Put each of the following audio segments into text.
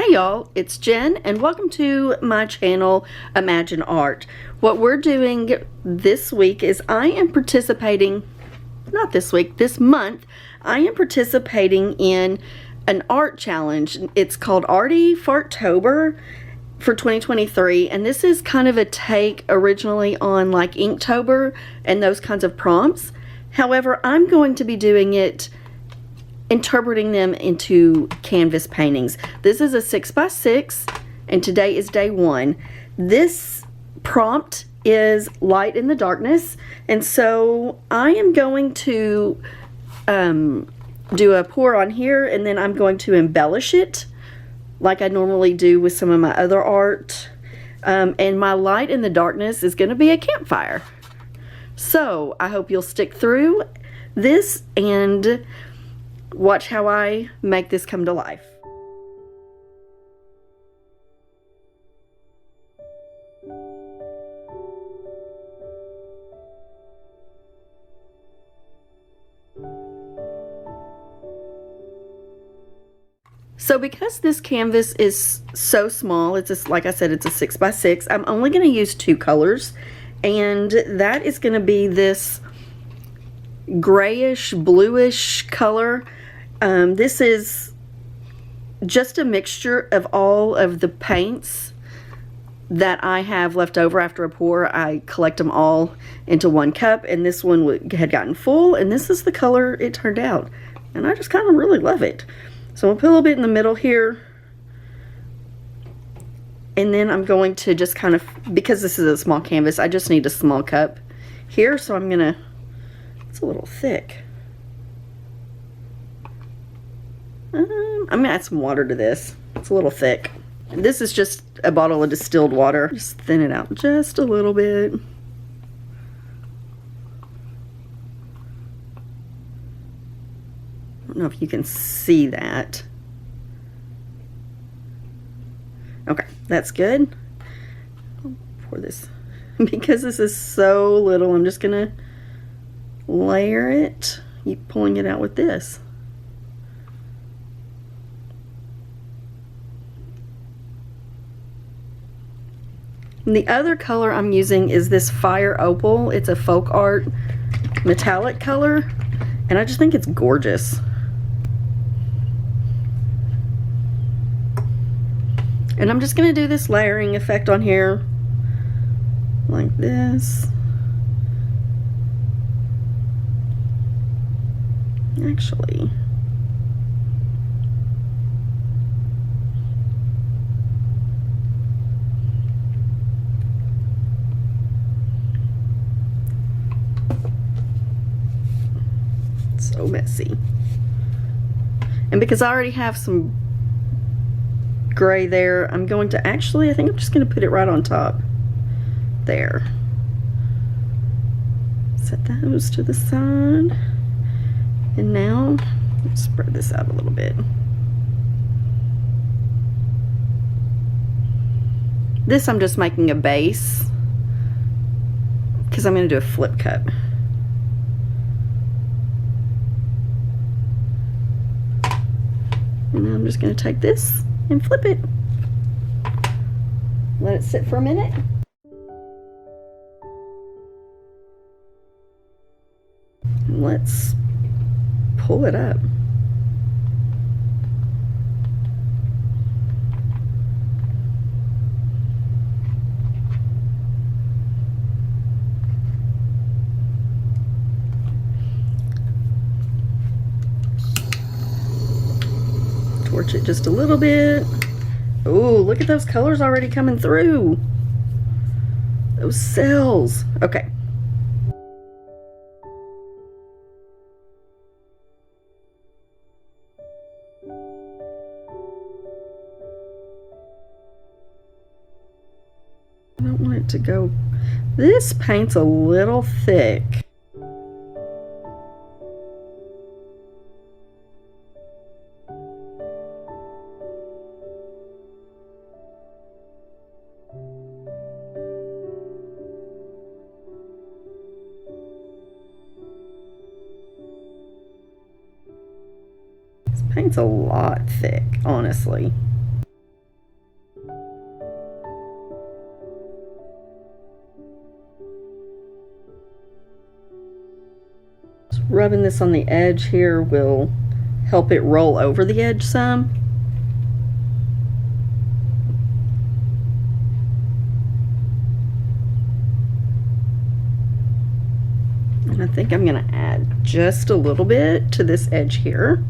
Hey y'all, it's Jen and welcome to my channel, Imagine Art. What we're doing this week is I am participating, not this week, this month, I am participating in an art challenge. It's called ArtyFartober for 2023, and this is kind of a take originally on like Inktober and those kinds of prompts. However, I'm going to be doing it interpreting them into canvas paintings. This is a 6x6 and today is day one. This prompt is light in the darkness, and so I am going to do a pour on here, and then I'm going to embellish it like I normally do with some of my other art. And my light in the darkness is going to be a campfire. So I hope you'll stick through this and watch how I make this come to life. So because this canvas is so small, it's just, like I said, it's a 6x6, I'm only going to use two colors, and that is going to be this grayish bluish color. This is just a mixture of all of the paints that I have left over after a pour. I collect them all into one cup, and this one had gotten full, and this is the color it turned out, and I just kind of really love it. So I'm gonna put a little bit in the middle here, and then I'm going to just kind of, because this is a small canvas, I just need a small cup here, so I'm gonna, it's a little thick. I'm gonna add some water to this. It's a little thick. And this is just a bottle of distilled water. Just thin it out just a little bit. I don't know if you can see that. Okay, that's good. I'll pour this. Because this is so little, I'm just gonna layer it. Keep pulling it out with this. And the other color I'm using is this Fire Opal. It's a folk art metallic color, and I just think it's gorgeous. And I'm just going to do this layering effect on here like this. Actually, so messy. And because I already have some gray there, I'm going to actually, I think I'm just going to put it right on top there. Set those to the side, and now let's spread this out a little bit. This I'm just making a base because I'm going to do a flip cup. And now I'm just going to take this and flip it. Let it sit for a minute. And let's pull it up. Torch it just a little bit. Oh, look at those colors already coming through. Those cells. Okay. I don't want it to go. This paint's a little thick. Paint's a lot thick, honestly. rubbing this on the edge here will help it roll over the edge some. And I think I'm going to add just a little bit to this edge here.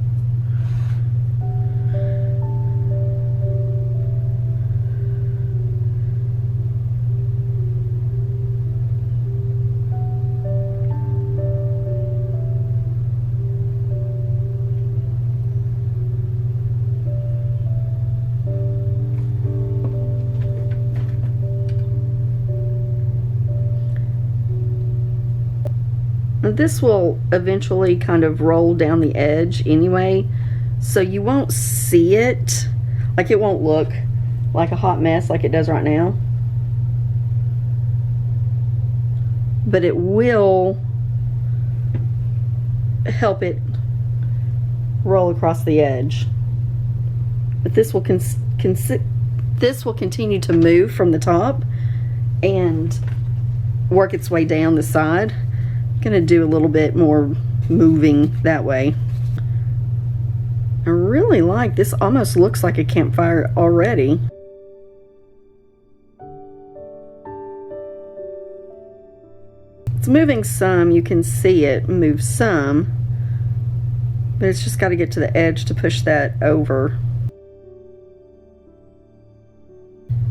This will eventually kind of roll down the edge anyway, so you won't see it. Like, it won't look like a hot mess like it does right now, but it will help it roll across the edge. But this will this will continue to move from the top and work its way down the side. Gonna do a little bit more moving that way. I really like this. Almost looks like a campfire already. It's moving some. You can see it move some, but it's just got to get to the edge to push that over.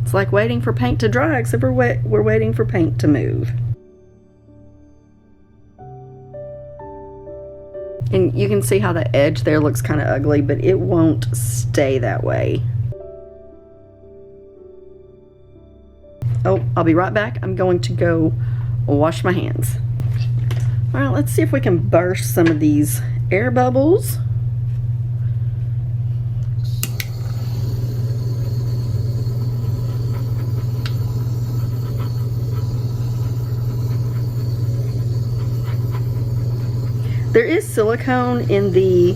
It's like waiting for paint to dry, except we're waiting for paint to move. And you can see how the edge there looks kind of ugly, but it won't stay that way. Oh, I'll be right back. I'm going to go wash my hands. All right, let's see if we can burst some of these air bubbles. There is silicone in the,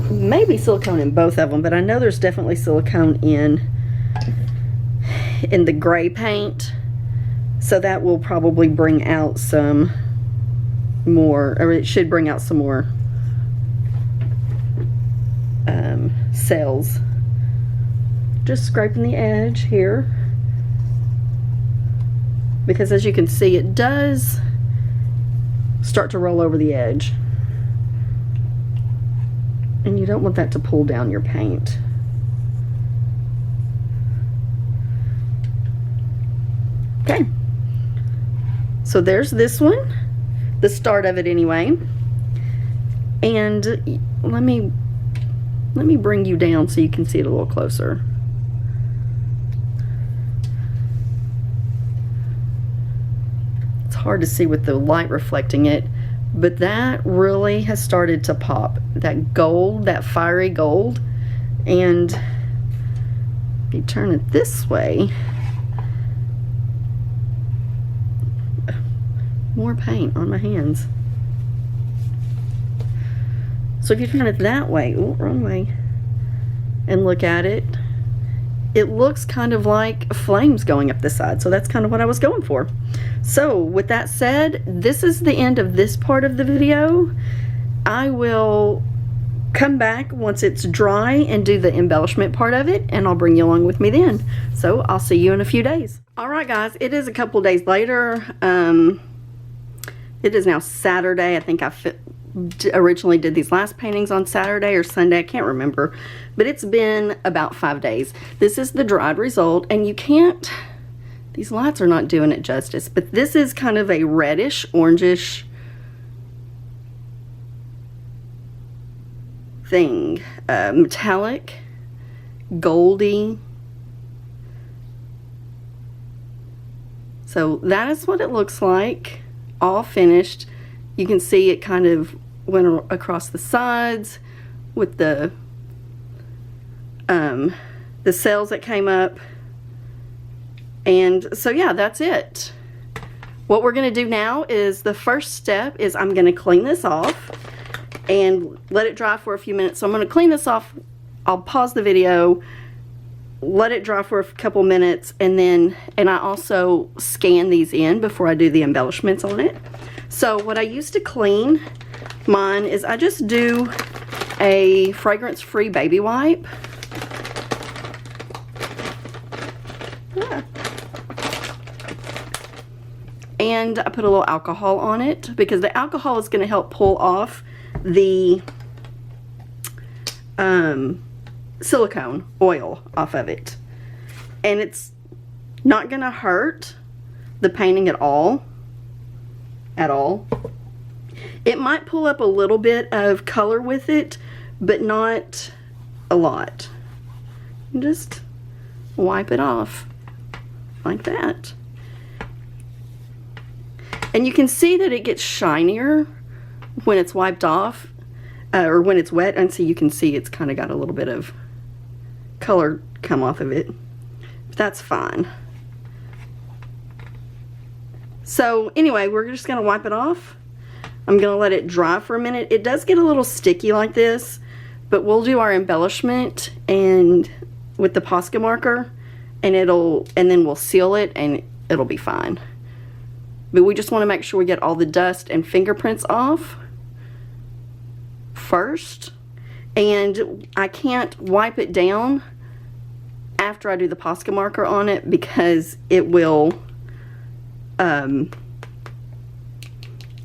maybe silicone in both of them, but I know there's definitely silicone in the gray paint, so that will probably bring out some more, or it should bring out some more cells. Just scraping the edge here, because as you can see, it does start to roll over the edge, and you don't want that to pull down your paint. Okay, so there's this one, the start of it anyway. And let me bring you down so you can see it a little closer. Hard to see with the light reflecting it, but that really has started to pop. That gold, that fiery gold. And if you turn it this way, more paint on my hands. So if you turn it that way, ooh, wrong way, and look at it, it looks kind of like flames going up the side. So that's kind of what I was going for. So with that said, this is the end of this part of the video. I will come back once it's dry and do the embellishment part of it, and I'll bring you along with me then. So I'll see you in a few days. All right, guys, it is a couple days later. It is now Saturday. I think I originally did these last paintings on Saturday or Sunday, I can't remember, but it's been about 5 days. This is the dried result, and you can't, these lights are not doing it justice, but this is kind of a reddish, orangish thing, metallic, goldy. So that is what it looks like, all finished. You can see it kind of went across the sides with the cells that came up. And so yeah, that's it. What we're gonna do now is, the first step is I'm gonna clean this off and let it dry for a few minutes. So I'm gonna clean this off. I'll pause the video, let it dry for a couple minutes, and I also scan these in before I do the embellishments on it. So what I use to clean mine is I just do a fragrance-free baby wipe. And I put a little alcohol on it because the alcohol is going to help pull off the silicone oil off of it. And it's not going to hurt the painting at all. It might pull up a little bit of color with it, but not a lot. Just wipe it off like that. And you can see that it gets shinier when it's wiped off, or when it's wet, and so you can see it's kind of got a little bit of color come off of it. But that's fine. So anyway, we're just going to wipe it off. I'm going to let it dry for a minute. It does get a little sticky like this, but we'll do our embellishment and with the Posca marker, and then we'll seal it and it'll be fine. But we just want to make sure we get all the dust and fingerprints off first. And I can't wipe it down after I do the Posca marker on it because it will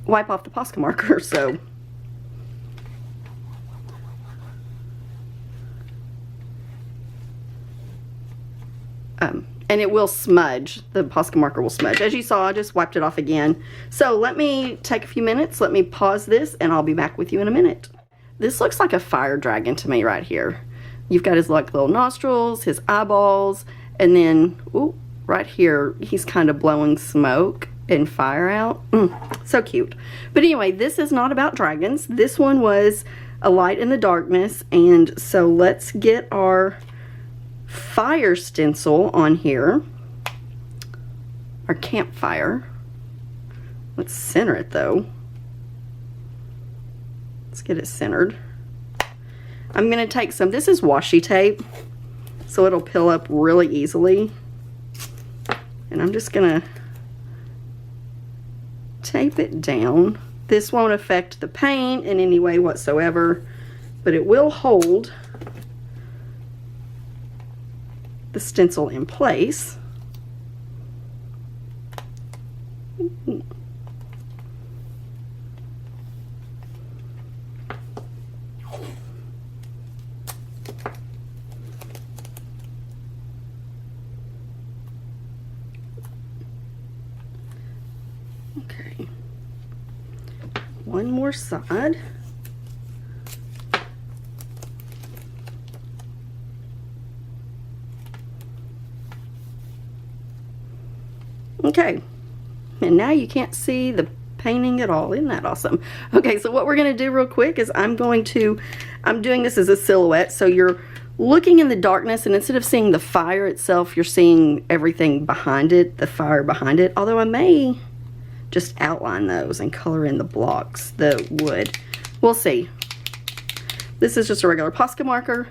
wipe off the Posca marker. So and it will smudge. The Posca marker will smudge. As you saw, I just wiped it off again. So let me take a few minutes. Let me pause this and I'll be back with you in a minute. This looks like a fire dragon to me right here. You've got his like little nostrils, his eyeballs, and then ooh, right here he's kind of blowing smoke and fire out. So cute. But anyway, this is not about dragons. This one was a light in the darkness, and so let's get our fire stencil on here, our campfire. Let's center it though. Let's get it centered. I'm going to take some, this is washi tape, so it'll peel up really easily. And I'm just going to tape it down. This won't affect the paint in any way whatsoever, but it will hold the stencil in place. Okay, one more side. Okay, and now you can't see the painting at all. Isn't that awesome? Okay, so what we're going to do real quick is I'm doing this as a silhouette, so you're looking in the darkness, and instead of seeing the fire itself, you're seeing everything behind it, the fire behind it. Although I may just outline those and color in the blocks, the wood. We'll see. This is just a regular Posca marker.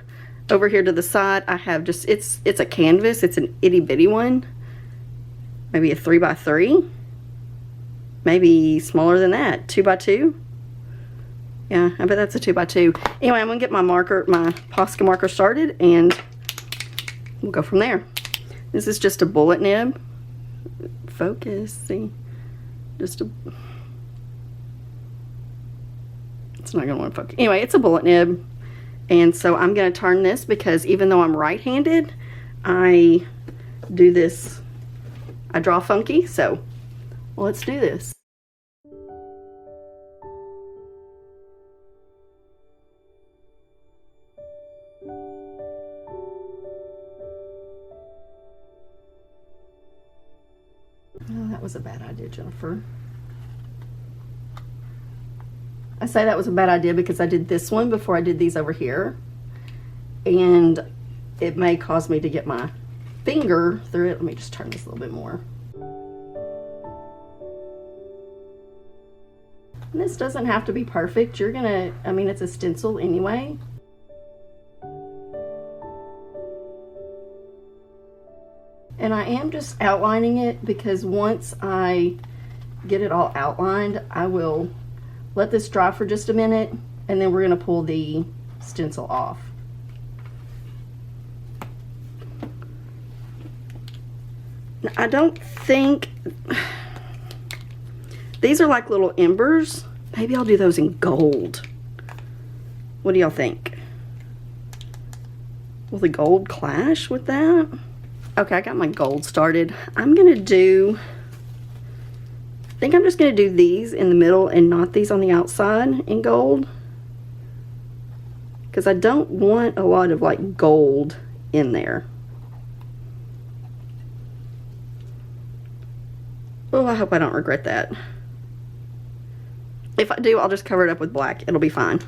Over here to the side, I have just, it's a canvas. It's an itty bitty one. Maybe a 3x3, maybe smaller than that, 2x2. Yeah, I bet that's a 2x2. Anyway, I'm gonna get my marker, my Posca marker started, and we'll go from there. This is just a bullet nib. Focus, see, it's not gonna want to focus. Anyway, it's a bullet nib, and so I'm gonna turn this because even though I'm right-handed, I do this. I draw funky, so let's do this. Oh, that was a bad idea, Jennifer. I say that was a bad idea because I did this one before I did these over here, and it may cause me to get my finger through it. Let me just turn this a little bit more. And this doesn't have to be perfect. You're gonna, I mean, it's a stencil anyway. And I am just outlining it because once I get it all outlined, I will let this dry for just a minute, and then we're going to pull the stencil off. Now, I don't think these are like little embers. Maybe I'll do those in gold. What do y'all think? Will the gold clash with that? Okay, I got my gold started. I'm gonna do, I think I'm just gonna do these in the middle and not these on the outside in gold, because I don't want a lot of like gold in there. Oh, I hope I don't regret that. If I do, I'll just cover it up with black. It'll be fine.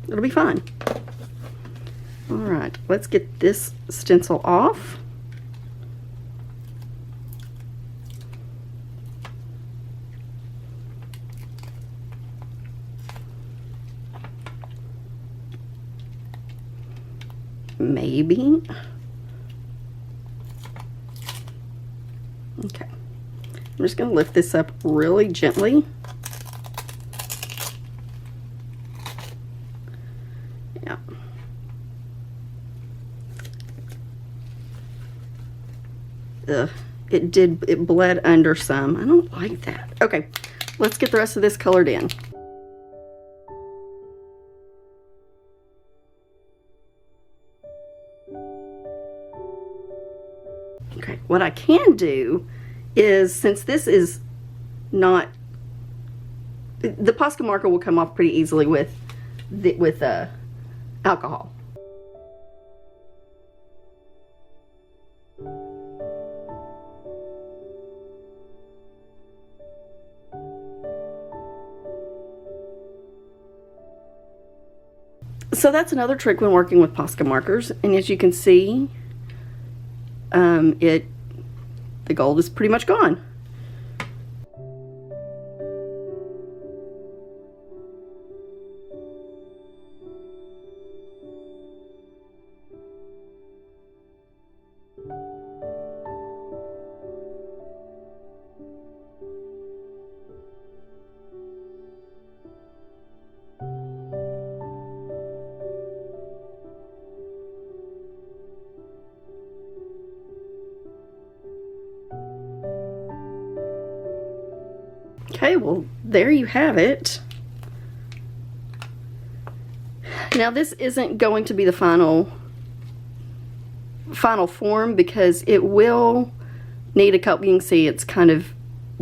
It'll be fine. All right, let's get this stencil off. Maybe. Okay. I'm just going to lift this up really gently. Yeah. Ugh, it bled under some. I don't like that. Okay, let's get the rest of this colored in. Okay, what I can do is, since this is not, the Posca marker will come off pretty easily with alcohol. So that's another trick when working with Posca markers, and as you can see, the gold is pretty much gone. Okay, well, there you have it. Now, this isn't going to be the final form, because it will need a couple, you can see it's kind of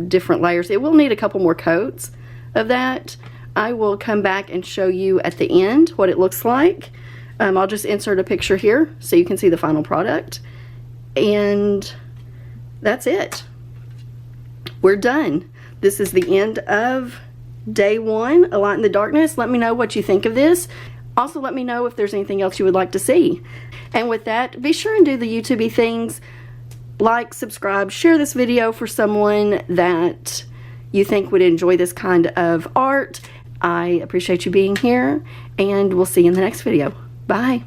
different layers. It will need a couple more coats of that. I will come back and show you at the end what it looks like. I'll just insert a picture here so you can see the final product. And that's it. We're done. This is the end of day one, A Light in the Darkness. Let me know what you think of this. Also, let me know if there's anything else you would like to see. And with that, be sure and do the YouTube-y things. Like, subscribe, share this video for someone that you think would enjoy this kind of art. I appreciate you being here, and we'll see you in the next video. Bye.